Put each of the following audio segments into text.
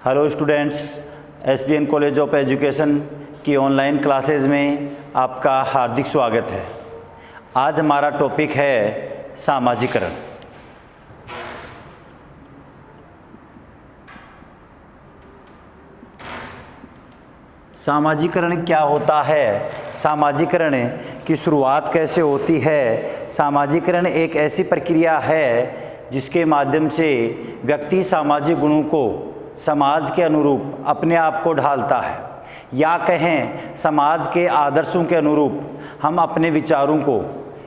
Hello students, SBN college of education की online classes में आपका हार्दिक स्वागत है। आज हमारा टॉपिक है सामाजिकरण। सामाजिकरण क्या होता है? सामाजिकरण की शुरुआत कैसे होती है? सामाजिकरण एक ऐसी प्रक्रिया है जिसके माध्यम से व्यक्ति सामाजिक गुणों को समाज के अनुरूप अपने आप को ढालता है, या कहें समाज के आदर्शों के अनुरूप हम अपने विचारों को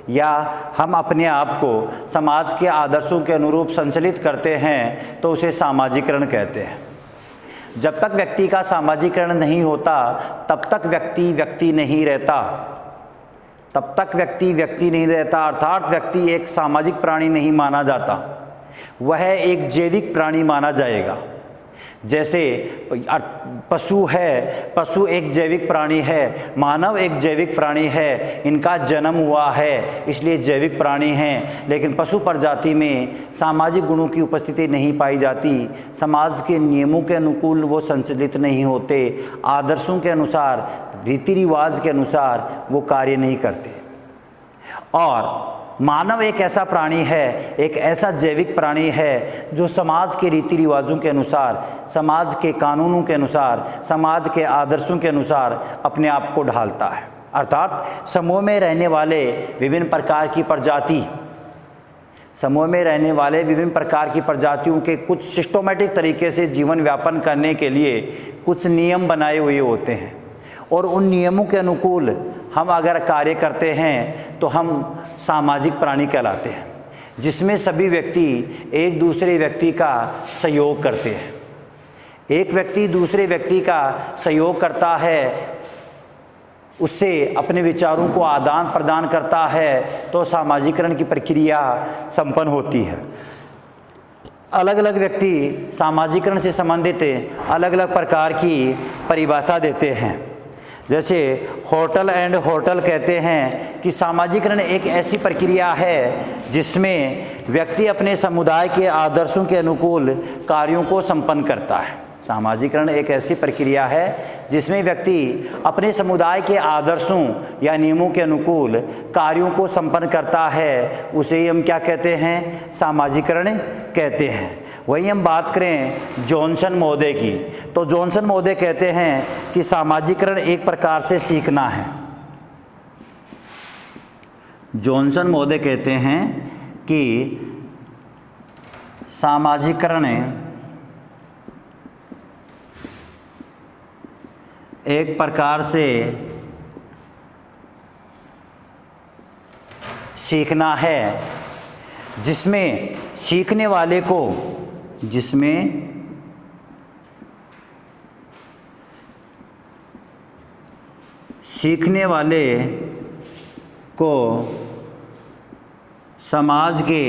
या हम अपने आप को समाज के आदर्शों के अनुरूप संचालित करते हैं, तो उसे सामाजिकरण कहते हैं। जब तक व्यक्ति का सामाजिकरण नहीं होता तब तक व्यक्ति नहीं रहता, तब तक व्यक्ति नहीं रहता, अर्थात व्यक्ति एक सामाजिक प्राणी नहीं माना जाता, वह एक जैविक प्राणी माना जाएगा। जैसे पशु है, पशु एक जैविक प्राणी है, मानव एक जैविक प्राणी है, इनका जन्म हुआ है इसलिए जैविक प्राणी हैं। लेकिन पशु प्रजाति में सामाजिक गुणों की उपस्थिति नहीं पाई जाती, समाज के नियमों के अनुकूल वो संचालित नहीं होते, आदर्शों के अनुसार, रीति रिवाज के अनुसार वो कार्य नहीं करते। और मानव एक ऐसा प्राणी है, एक ऐसा जैविक प्राणी है जो समाज के रीति रिवाजों के अनुसार, समाज के कानूनों के अनुसार, समाज के आदर्शों के अनुसार अपने आप को ढालता है। अर्थात समूह में रहने वाले विभिन्न प्रकार की प्रजाति, समूह में रहने वाले विभिन्न प्रकार की प्रजातियों के कुछ सिस्टमैटिक तरीके से जीवन व्यापन करने के लिए कुछ नियम बनाए हुए होते हैं, और उन नियमों के अनुकूल हम अगर कार्य करते हैं तो हम सामाजिक प्राणी कहलाते हैं, जिसमें सभी व्यक्ति एक दूसरे व्यक्ति का सहयोग करते हैं। एक व्यक्ति दूसरे व्यक्ति का सहयोग करता है, उससे अपने विचारों को आदान प्रदान करता है, तो सामाजिकरण की प्रक्रिया संपन्न होती है। अलग अलग व्यक्ति सामाजिकरण से संबंधित अलग अलग प्रकार की परिभाषा देते हैं। जैसे होटल एंड होटल कहते हैं कि सामाजिकरण एक ऐसी प्रक्रिया है जिसमें व्यक्ति अपने समुदाय के आदर्शों के अनुकूल कार्यों को संपन्न करता है। सामाजिकरण एक ऐसी प्रक्रिया है जिसमें व्यक्ति अपने समुदाय के आदर्शों या नियमों के अनुकूल कार्यों को संपन्न करता है, उसे ही हम क्या कहते हैं? सामाजिकरण कहते हैं। वही हम बात करें जॉनसन महोदय की, तो जॉनसन महोदय कहते हैं कि सामाजिकरण एक प्रकार से सीखना है। जॉनसन महोदय कहते हैं कि सामाजिकरण एक प्रकार से सीखना है, जिसमें सीखने वाले को, समाज के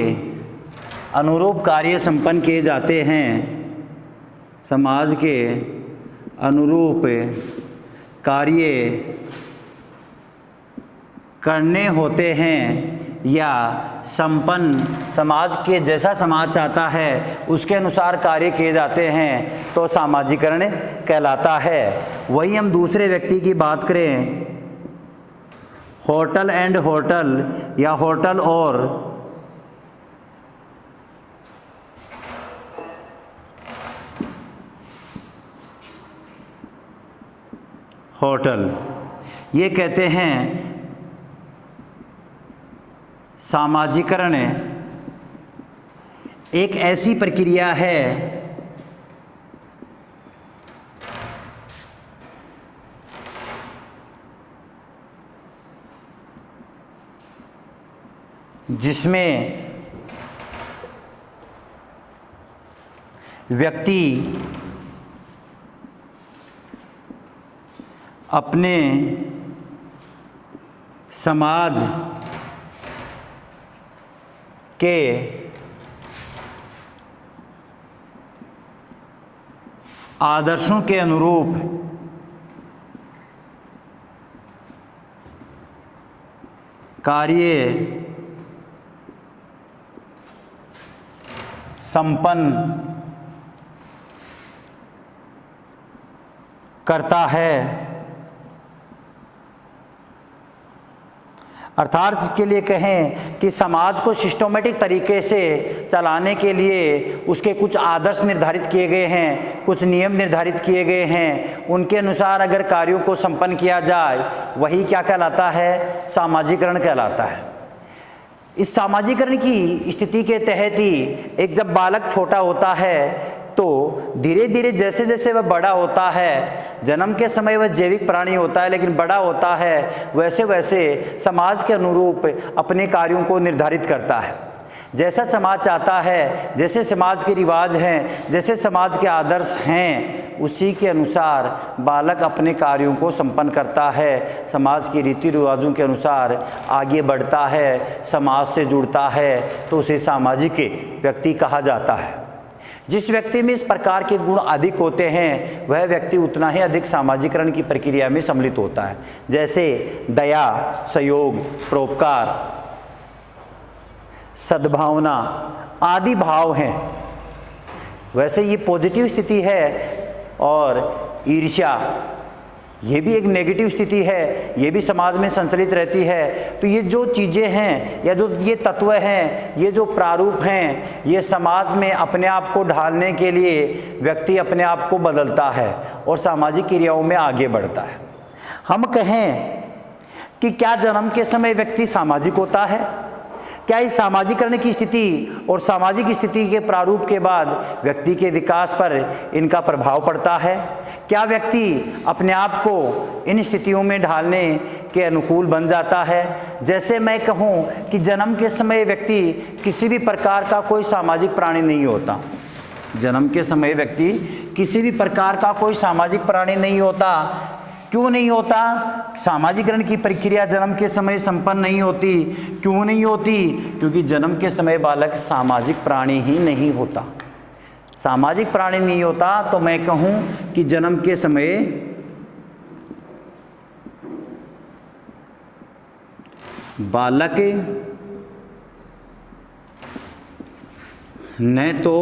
अनुरूप कार्य संपन्न किए जाते हैं, समाज के अनुरूप कार्य करने होते हैं, या संपन्न समाज के जैसा समाज चाहता है उसके अनुसार कार्य किए जाते हैं, तो सामाजिकरण कहलाता है। वही हम दूसरे व्यक्ति की बात करें, होटल एंड होटल या होटल और होटल, ये कहते हैं सामाजिकरण एक ऐसी प्रक्रिया है जिसमें व्यक्ति अपने समाज के आदर्शों के अनुरूप कार्य संपन्न करता है, अर्थात इसके लिए कहें कि समाज को सिस्टमेटिक तरीके से चलाने के लिए उसके कुछ आदर्श निर्धारित किए गए हैं, कुछ नियम निर्धारित किए गए हैं, उनके अनुसार अगर कार्यों को संपन्न किया जाए वही क्या कहलाता है, सामाजिकरण कहलाता है। इस सामाजिकरण की स्थिति के तहत ही एक जब बालक छोटा होता है तो धीरे धीरे जैसे जैसे वह बड़ा होता है, जन्म के समय वह जैविक प्राणी होता है लेकिन बड़ा होता है, वैसे वैसे समाज के अनुरूप अपने कार्यों को निर्धारित करता है। जैसा समाज चाहता है, जैसे समाज के रिवाज हैं, जैसे समाज के आदर्श हैं, उसी के अनुसार बालक अपने कार्यों को संपन्न करता है, समाज के रीति रिवाजों के अनुसार आगे बढ़ता है, समाज से जुड़ता है, तो उसे सामाजिक व्यक्ति कहा जाता है। जिस व्यक्ति में इस प्रकार के गुण अधिक होते हैं वह व्यक्ति उतना ही अधिक सामाजिकरण की प्रक्रिया में सम्मिलित होता है। जैसे दया, सहयोग, परोपकार, सद्भावना आदि भाव हैं, वैसे ये पॉजिटिव स्थिति है। और ईर्ष्या ये भी एक नेगेटिव स्थिति है, ये भी समाज में संचलित रहती है। तो ये जो चीज़ें हैं या जो ये तत्व हैं, ये जो प्रारूप हैं, ये समाज में अपने आप को ढालने के लिए व्यक्ति अपने आप को बदलता है और सामाजिक क्रियाओं में आगे बढ़ता है। हम कहें कि क्या जन्म के समय व्यक्ति सामाजिक होता है? क्या इस सामाजिकरण की स्थिति और सामाजिक स्थिति के प्रारूप के बाद व्यक्ति के विकास पर इनका प्रभाव पड़ता है? क्या व्यक्ति अपने आप को इन स्थितियों में ढालने के अनुकूल बन जाता है? जैसे मैं कहूँ कि जन्म के समय व्यक्ति किसी भी प्रकार का कोई सामाजिक प्राणी नहीं होता। जन्म के समय व्यक्ति किसी भी प्रकार का कोई सामाजिक प्राणी नहीं होता। क्यों नहीं होता? सामाजिकरण की प्रक्रिया जन्म के समय संपन्न नहीं होती। क्यों नहीं होती? क्योंकि जन्म के समय बालक सामाजिक प्राणी ही नहीं होता। सामाजिक प्राणी नहीं होता तो मैं कहूँ कि जन्म के समय बालक न तो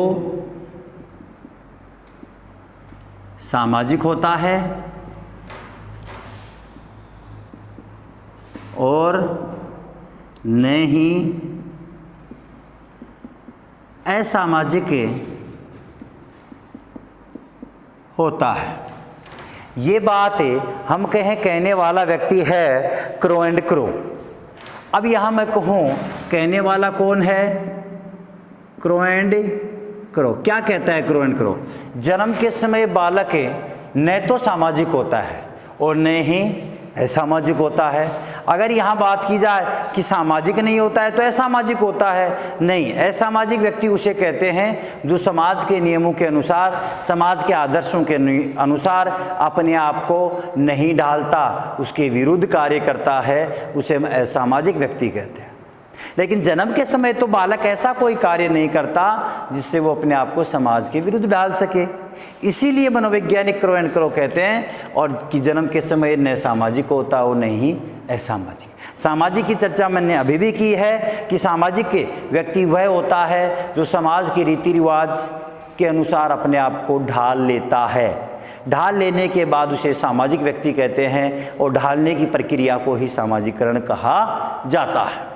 सामाजिक होता है और न ही असामाजिक होता है। ये बात हम कहने वाला व्यक्ति है क्रो एंड क्रो। अब यहाँ मैं कहूँ कहने वाला कौन है? Crow and crow. क्या कहता है क्रो एंड क्रो? जन्म के समय बालक न तो सामाजिक होता है और न ही असामाजिक होता है। अगर यहाँ बात की जाए कि सामाजिक नहीं होता है तो असामाजिक होता है, नहीं, असामाजिक व्यक्ति उसे कहते हैं जो समाज के नियमों के अनुसार, समाज के आदर्शों के अनुसार अपने आप को नहीं ढालता, उसके विरुद्ध कार्य करता है, उसे असामाजिक व्यक्ति कहते हैं। लेकिन जन्म के समय तो बालक ऐसा कोई कार्य नहीं करता जिससे वो अपने आप को समाज के विरुद्ध डाल सके। इसीलिए मनोवैज्ञानिक क्रो एंड क्रो कहते हैं और कि जन्म के समय न सामाजिक होता हो नहीं असामाजिक। सामाजिक की चर्चा मैंने अभी भी की है कि सामाजिक व्यक्ति वह होता है जो समाज के रीति रिवाज के अनुसार अपने आप को ढाल लेता है। ढाल लेने के बाद उसे सामाजिक व्यक्ति कहते हैं और ढालने की प्रक्रिया को ही सामाजिकरण कहा जाता है।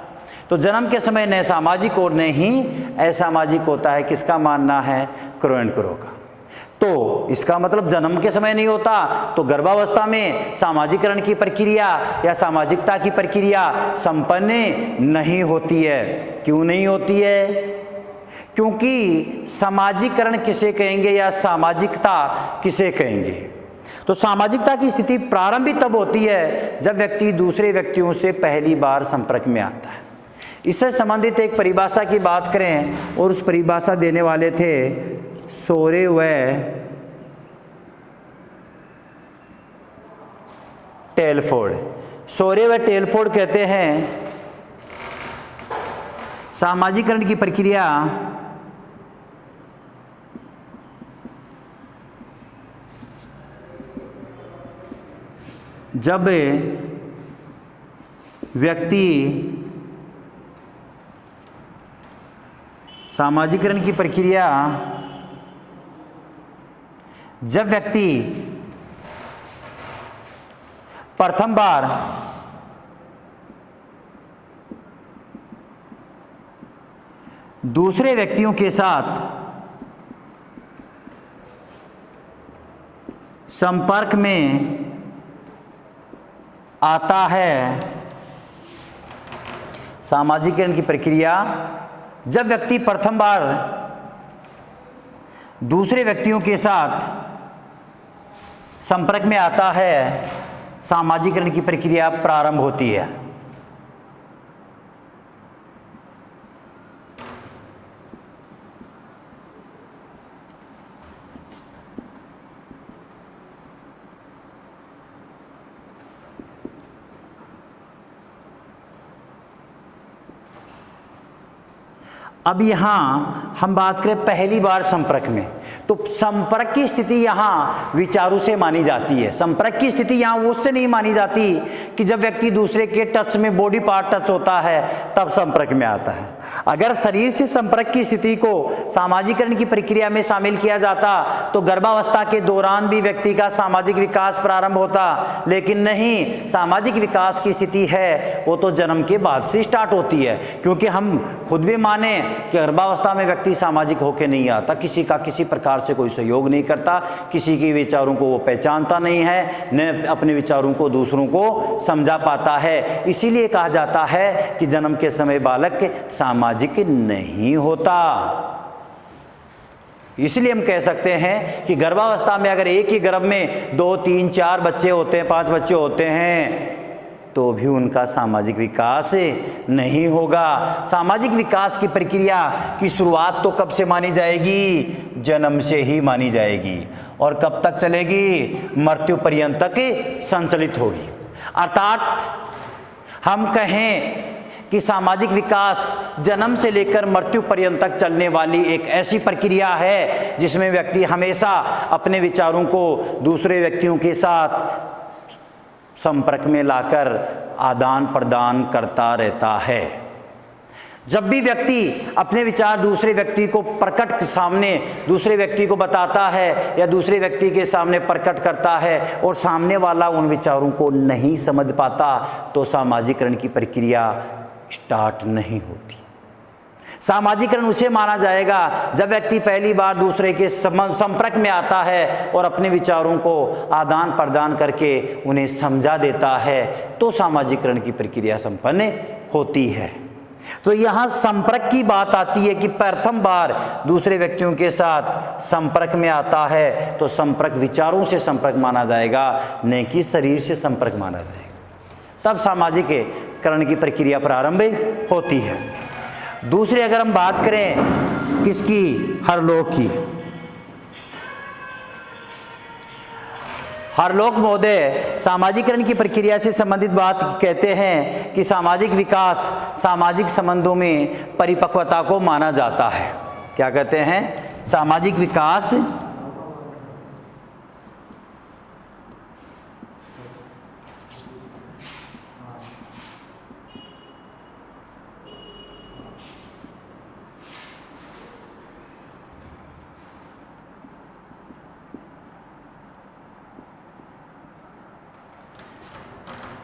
तो जन्म के समय न सामाजिक और न ही असामाजिक होता है, किसका मानना है? क्रो एंड क्रो का। तो इसका मतलब जन्म के समय नहीं होता तो गर्भावस्था में सामाजिकरण की प्रक्रिया या सामाजिकता की प्रक्रिया संपन्न नहीं होती है। क्यों नहीं होती है? क्योंकि सामाजिकरण किसे कहेंगे या सामाजिकता किसे कहेंगे? तो सामाजिकता की स्थिति प्रारंभिक तब होती है जब व्यक्ति दूसरे व्यक्तियों से पहली बार संपर्क में आता है। इससे संबंधित एक परिभाषा की बात करें और उस परिभाषा देने वाले थे सोरे व टेलफोर्ड। सोरे व टेलफोर्ड कहते हैं सामाजिकरण की प्रक्रिया जब व्यक्ति सामाजिकरण की प्रक्रिया जब व्यक्ति प्रथम बार दूसरे व्यक्तियों के साथ संपर्क में आता है, सामाजिकरण की प्रक्रिया, जब व्यक्ति प्रथम बार दूसरे व्यक्तियों के साथ संपर्क में आता है, सामाजिकरण की प्रक्रिया प्रारंभ होती है। अब यहाँ हम बात करें पहली बार संपर्क में, तो संपर्क की स्थिति यहाँ विचारों से मानी जाती है। संपर्क की स्थिति यहाँ उससे नहीं मानी जाती कि जब व्यक्ति दूसरे के टच में बॉडी पार्ट टच होता है तब संपर्क में आता है। अगर शरीर से संपर्क की स्थिति को सामाजिकरण की प्रक्रिया में शामिल किया जाता तो गर्भावस्था के दौरान भी व्यक्ति का सामाजिक विकास प्रारंभ होता, लेकिन नहीं, सामाजिक विकास की स्थिति है वो तो जन्म के बाद से स्टार्ट होती है, क्योंकि हम खुद भी माने कि गर्भावस्था में व्यक्ति सामाजिक होकर नहीं आता, किसी का किसी प्रकार से कोई सहयोग नहीं करता, किसी के विचारों को वो पहचानता नहीं है, न अपने विचारों को दूसरों को समझा पाता है। इसीलिए कहा जाता है कि जन्म के समय बालक सामाजिक नहीं होता। इसलिए हम कह सकते हैं कि गर्भावस्था में अगर एक ही गर्भ में 2, 3, 4 बच्चे होते हैं, 5 बच्चे होते हैं, तो भी उनका सामाजिक विकास नहीं होगा। सामाजिक विकास की प्रक्रिया की शुरुआत तो कब से मानी जाएगी? जन्म से ही मानी जाएगी, और कब तक चलेगी? मृत्यु पर्यंत तक संचालित होगी। अर्थात हम कहें कि सामाजिक विकास जन्म से लेकर मृत्यु पर्यंत तक चलने वाली एक ऐसी प्रक्रिया है जिसमें व्यक्ति हमेशा अपने विचारों को दूसरे व्यक्तियों के साथ संपर्क में लाकर आदान प्रदान करता रहता है। जब भी व्यक्ति अपने विचार दूसरे व्यक्ति को प्रकट सामने दूसरे व्यक्ति को बताता है या दूसरे व्यक्ति के सामने प्रकट करता है और सामने वाला उन विचारों को नहीं समझ पाता, तो सामाजिकरण की प्रक्रिया स्टार्ट नहीं होती। सामाजिकरण उसे माना जाएगा जब व्यक्ति पहली बार दूसरे के संपर्क में आता है और अपने विचारों को आदान प्रदान करके उन्हें समझा देता है, तो सामाजिकरण की प्रक्रिया संपन्न होती है। तो यहाँ संपर्क की बात आती है कि प्रथम बार दूसरे व्यक्तियों के साथ संपर्क में आता है तो संपर्क विचारों से संपर्क माना जाएगा, न कि शरीर से संपर्क माना जाएगा। तब सामाजिकरण की प्रक्रिया प्रारंभ होती है। दूसरी अगर हम बात करें किसकी? हरलोक की। हरलोक महोदय सामाजिकरण की प्रक्रिया से संबंधित बात कहते हैं कि सामाजिक विकास सामाजिक संबंधों में परिपक्वता को माना जाता है। क्या कहते हैं? सामाजिक विकास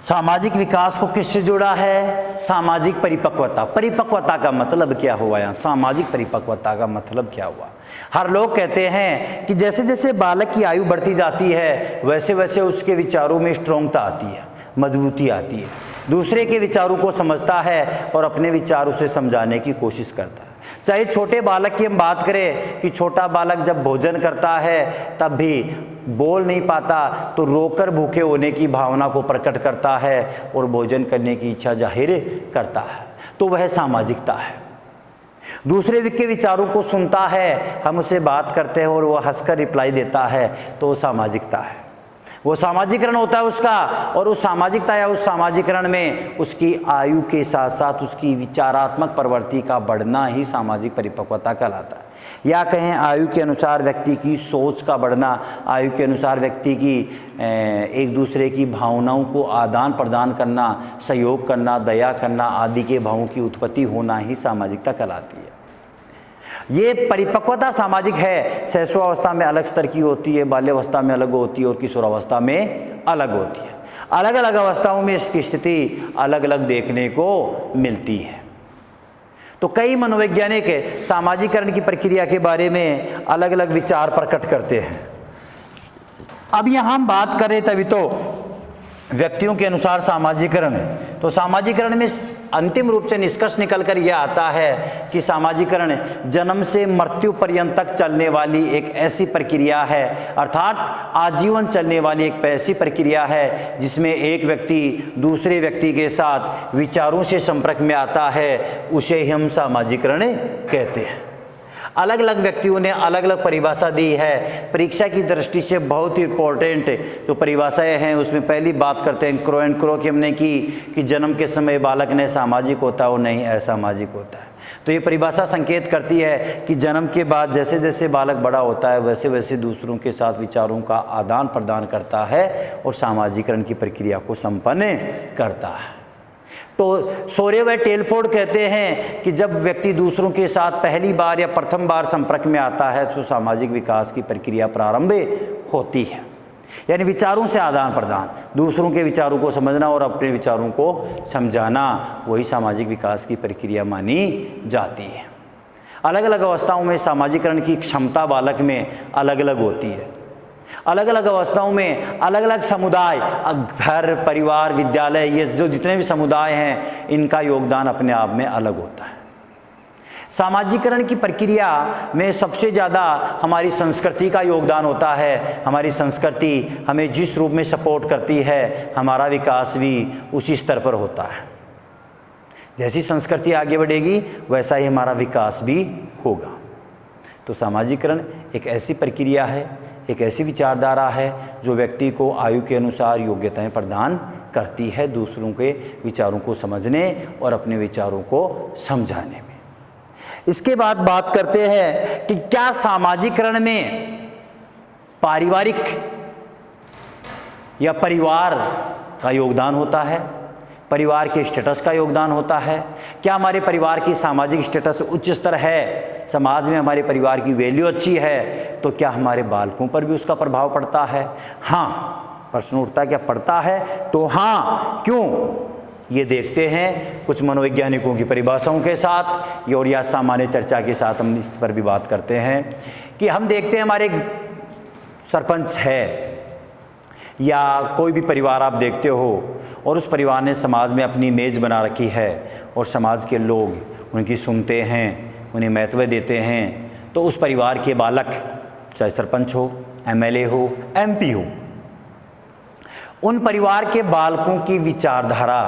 सामाजिक विकास को किससे जोड़ा है? सामाजिक परिपक्वता। परिपक्वता का मतलब क्या हुआ? यहाँ सामाजिक परिपक्वता का मतलब क्या हुआ? हर लोग कहते हैं कि जैसे जैसे बालक की आयु बढ़ती जाती है वैसे वैसे उसके विचारों में स्ट्रॉन्गता आती है, मजबूती आती है, दूसरे के विचारों को समझता है और अपने विचारों से समझाने की कोशिश करता है। चाहे छोटे बालक की हम बात करें कि छोटा बालक जब भोजन करता है तब भी बोल नहीं पाता तो रोकर भूखे होने की भावना को प्रकट करता है और भोजन करने की इच्छा जाहिर करता है, तो वह सामाजिकता है। दूसरे के विचारों को सुनता है, हम उससे बात करते हैं और वह हंसकर रिप्लाई देता है, तो वो सामाजिकता है। वो सामाजिकरण होता है उसका, और उस सामाजिकता या उस सामाजिकरण में उसकी आयु के साथ साथ उसकी विचारात्मक प्रवृत्ति का बढ़ना ही सामाजिक परिपक्वता कहलाता है। या कहें आयु के अनुसार व्यक्ति की सोच का बढ़ना, आयु के अनुसार व्यक्ति की एक दूसरे की भावनाओं को आदान प्रदान करना, सहयोग करना, दया करना आदि के भावों की उत्पत्ति होना ही सामाजिकता कहलाती है। ये परिपक्वता सामाजिक है, शैशवावस्था में अलग स्तर की होती है, बाल्यावस्था में अलग होती है और किशोरावस्था में अलग होती है। अलग अलग अवस्थाओं में इसकी स्थिति अलग अलग देखने को मिलती है। तो कई मनोवैज्ञानिक सामाजिकरण की प्रक्रिया के बारे में अलग अलग विचार प्रकट करते हैं। अब यहाँ हम बात करें तभी तो व्यक्तियों के अनुसार सामाजिकरण है, तो सामाजिकरण में अंतिम रूप से निष्कर्ष निकल कर यह आता है कि सामाजिकरण जन्म से मृत्यु पर्यंत तक चलने वाली एक ऐसी प्रक्रिया है, अर्थात आजीवन चलने वाली एक ऐसी प्रक्रिया है जिसमें एक व्यक्ति दूसरे व्यक्ति के साथ विचारों से संपर्क में आता है, उसे ही हम सामाजिकरण कहते हैं। अलग अलग व्यक्तियों ने अलग अलग परिभाषा दी है। परीक्षा की दृष्टि से बहुत ही इम्पोर्टेंट जो परिभाषाएं हैं उसमें पहली बात करते हैं क्रो एंड क्रो की हमने की कि जन्म के समय बालक ने सामाजिक होता है और नहीं असामाजिक होता है। तो ये परिभाषा संकेत करती है कि जन्म के बाद जैसे जैसे बालक बड़ा होता है वैसे वैसे दूसरों के साथ विचारों का आदान प्रदान करता है और सामाजिकरण की प्रक्रिया को संपन्न करता है। तो सोरे व टेलफोर्ड कहते हैं कि जब व्यक्ति दूसरों के साथ पहली बार या प्रथम बार संपर्क में आता है तो सामाजिक विकास की प्रक्रिया प्रारंभ होती है, यानी विचारों से आदान प्रदान, दूसरों के विचारों को समझना और अपने विचारों को समझाना, वही सामाजिक विकास की प्रक्रिया मानी जाती है। अलग अलग अवस्थाओं में सामाजिकरण की क्षमता बालक में अलग अलग होती है। अलग अलग अवस्थाओं में अलग अलग समुदाय, घर, परिवार, विद्यालय, ये जो जितने भी समुदाय हैं इनका योगदान अपने आप में अलग होता है। सामाजिकरण की प्रक्रिया में सबसे ज़्यादा हमारी संस्कृति का योगदान होता है। हमारी संस्कृति हमें जिस रूप में सपोर्ट करती है हमारा विकास भी उसी स्तर पर होता है। जैसी संस्कृति आगे बढ़ेगी वैसा ही हमारा विकास भी होगा। तो सामाजिकरण एक ऐसी प्रक्रिया है, एक ऐसी विचारधारा है जो व्यक्ति को आयु के अनुसार योग्यताएं प्रदान करती है दूसरों के विचारों को समझने और अपने विचारों को समझाने में। इसके बाद बात करते हैं कि क्या सामाजिकरण में पारिवारिक या परिवार का योगदान होता है, परिवार के स्टेटस का योगदान होता है। क्या हमारे परिवार की सामाजिक स्टेटस उच्च स्तर है, समाज में हमारे परिवार की वैल्यू अच्छी है, तो क्या हमारे बालकों पर भी उसका प्रभाव पड़ता है? हाँ, प्रश्न उठता क्या पड़ता है? तो हाँ, क्यों? ये देखते हैं कुछ मनोवैज्ञानिकों की परिभाषाओं के साथ और या सामान्य चर्चा के साथ हम इस पर भी बात करते हैं कि हम देखते हैं हमारे सरपंच है या कोई भी परिवार आप देखते हो और उस परिवार ने समाज में अपनी इमेज बना रखी है और समाज के लोग उनकी सुनते हैं, उन्हें महत्व देते हैं, तो उस परिवार के बालक चाहे सरपंच हो, एमएलए हो, एमपी हो, उन परिवार के बालकों की विचारधारा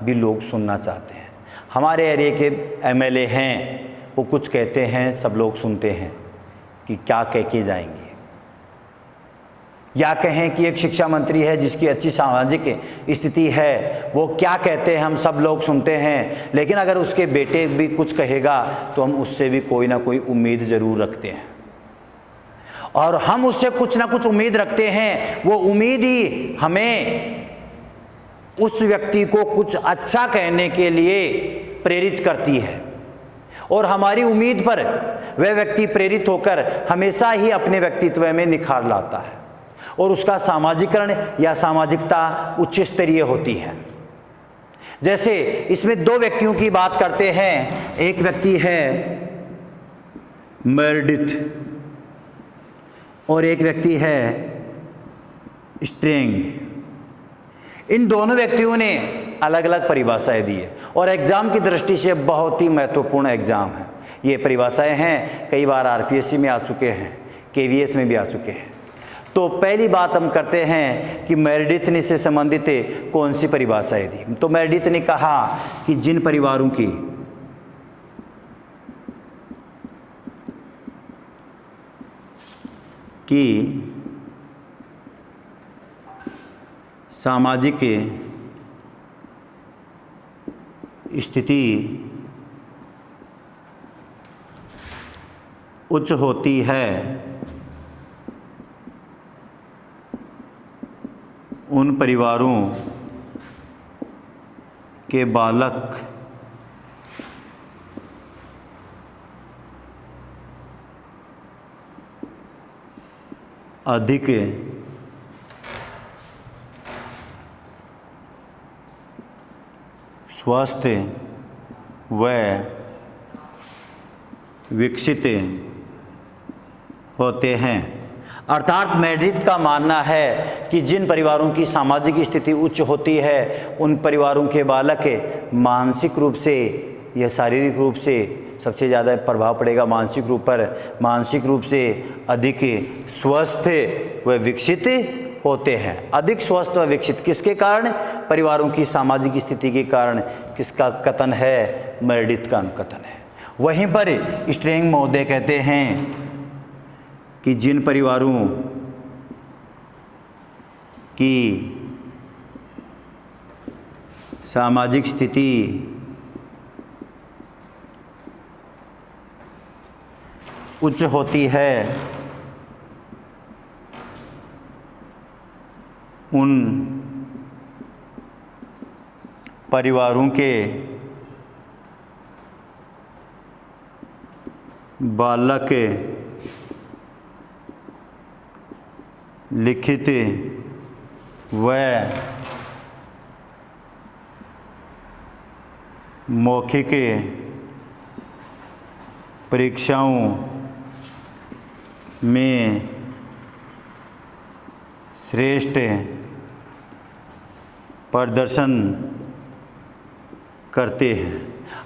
भी लोग सुनना चाहते हैं। हमारे एरिया के एमएलए हैं, वो कुछ कहते हैं, सब लोग सुनते हैं कि क्या कह के जाएंगे, या कहें कि एक शिक्षा मंत्री है जिसकी अच्छी सामाजिक स्थिति है, वो क्या कहते हैं हम सब लोग सुनते हैं, लेकिन अगर उसके बेटे भी कुछ कहेगा तो हम उससे भी कोई ना कोई उम्मीद ज़रूर रखते हैं और हम उससे कुछ ना कुछ उम्मीद रखते हैं। वो उम्मीद ही हमें उस व्यक्ति को कुछ अच्छा कहने के लिए प्रेरित करती है और हमारी उम्मीद पर वह व्यक्ति प्रेरित होकर हमेशा ही अपने व्यक्तित्व में निखार लाता है और उसका सामाजिकरण या सामाजिकता उच्च स्तरीय होती है। जैसे इसमें दो व्यक्तियों की बात करते हैं, एक व्यक्ति है मेरेडिथ और एक व्यक्ति है स्ट्रेंग। इन दोनों व्यक्तियों ने अलग अलग परिभाषाएं दी है और एग्ज़ाम की दृष्टि से बहुत ही महत्वपूर्ण एग्ज़ाम है। ये परिभाषाएं हैं, कई बार आरपीएससी में आ चुके हैं, केवीएस में भी आ चुके हैं। तो पहली बात हम करते हैं कि मेरेडिथ ने से संबंधित कौन सी परिभाषाएं दी। तो मेरेडिथ ने कहा कि जिन परिवारों की सामाजिक स्थिति उच्च होती है उन परिवारों के बालक अधिक स्वस्थ व विकसित होते हैं। अर्थात मेरिट का मानना है कि जिन परिवारों की सामाजिक स्थिति उच्च होती है उन परिवारों के बालक मानसिक रूप से या शारीरिक रूप से सबसे ज़्यादा प्रभाव पड़ेगा मानसिक रूप पर, मानसिक रूप से अधिक स्वस्थ व विकसित होते हैं। अधिक स्वस्थ व विकसित किसके कारण? परिवारों की सामाजिक स्थिति के कारण। किसका कथन है? मेरिट का कथन है। वहीं पर स्ट्रेंग महोदय कहते हैं कि जिन परिवारों की सामाजिक स्थिति उच्च होती है उन परिवारों के बालक लिखित व मौखिक परीक्षाओं में श्रेष्ठ प्रदर्शन करते हैं।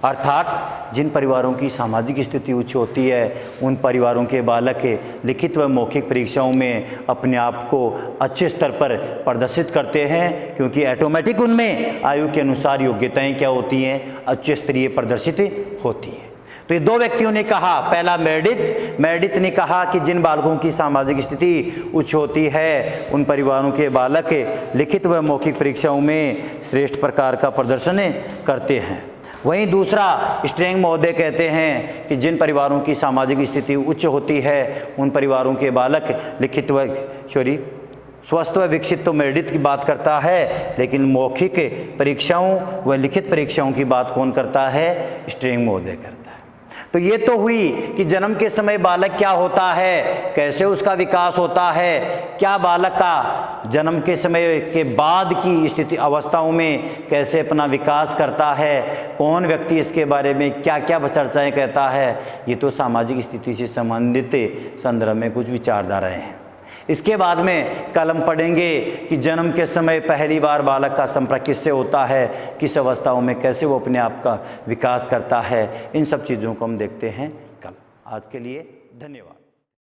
अर्थात जिन परिवारों की सामाजिक स्थिति उच्च होती है उन परिवारों के बालक लिखित व मौखिक परीक्षाओं में अपने आप को अच्छे स्तर पर प्रदर्शित करते हैं, क्योंकि ऑटोमेटिक उनमें आयु के अनुसार योग्यताएं क्या होती हैं? अच्छे स्तरीय प्रदर्शित होती हैं। तो ये दो व्यक्तियों ने कहा, पहला मेरिट ने कहा कि जिन बालकों की सामाजिक स्थिति उच्च होती है उन परिवारों के बालक लिखित व मौखिक परीक्षाओं में श्रेष्ठ प्रकार का प्रदर्शन करते हैं। वहीं दूसरा स्ट्रेंग महोदय कहते हैं कि जिन परिवारों की सामाजिक स्थिति उच्च होती है उन परिवारों के बालक लिखित व स्वस्थ व विकसित तो मेरिट की बात करता है, लेकिन मौखिक परीक्षाओं व लिखित परीक्षाओं की बात कौन करता है? स्ट्रेंग महोदय करता है। तो ये तो हुई कि जन्म के समय बालक क्या होता है, कैसे उसका विकास होता है, क्या बालक का जन्म के समय के बाद की स्थिति अवस्थाओं में कैसे अपना विकास करता है, कौन व्यक्ति इसके बारे में क्या क्या चर्चाएं कहता है। ये तो सामाजिक स्थिति से संबंधित संदर्भ में कुछ विचारधाराएं हैं। इसके बाद में कल हम पढ़ेंगे कि जन्म के समय पहली बार बालक का संपर्क किससे होता है, किस अवस्थाओं में कैसे वो अपने आप का विकास करता है। इन सब चीज़ों को हम देखते हैं कल। आज के लिए धन्यवाद।